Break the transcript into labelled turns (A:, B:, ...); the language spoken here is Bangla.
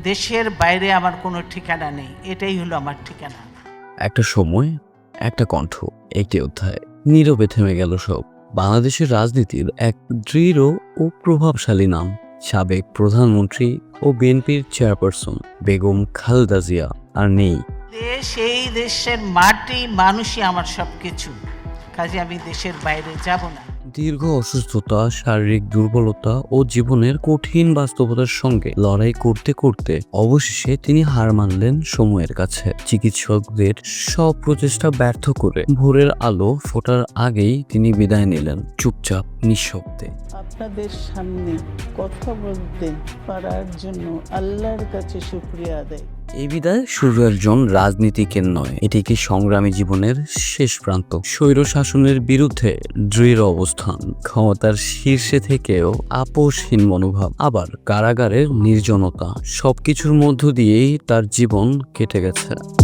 A: দেশের বাইরে আমার কোনো ঠিকানা নেই, এটাই হলো আমার ঠিকানা।
B: একটা সময়, একটা কণ্ঠ, একটি অধ্যায়। নীরবে থেমে গেল সব। বাংলাদেশের রাজনীতির এক দৃঢ় ও প্রভাবশালী নাম, সাবেক প্রধানমন্ত্রী ও বিএনপির চেয়ারপারসন বেগম খালেদা জিয়া আর নেই।
A: দেশ, এই দেশের মাটি মানুষই আমার সব কিছু, কাজে আমি দেশের বাইরে যাব না।
B: দীর্ঘ অসুস্থতা, শারীরিক দুর্বলতা ও জীবনের কঠিন বাস্তবতার সঙ্গে লড়াই করতে করতে অবশেষে তিনি হার মানলেন সময়ের কাছে। চিকিৎসকদের সব প্রচেষ্টা ব্যর্থ করে ভোরের আলো ফোটার আগেই তিনি বিদায় নিলেন, চুপচাপ নিঃশব্দে।
C: আপনাদের সামনে কথা বলতে পারার জন্য আল্লাহর কাছে শুকরিয়া আদায়।
B: এই বিদায় শুধু একজন রাজনীতিকের নয়, এটি কি সংগ্রামী জীবনের শেষ প্রান্ত। স্বৈর শাসনের বিরুদ্ধে দৃঢ় অবস্থান, ক্ষমতার শীর্ষে থেকেও আপোষহীন মনোভাব, আবার কারাগারের নির্জনতা, সবকিছুর মধ্য দিয়েই তার জীবন কেটে গেছে।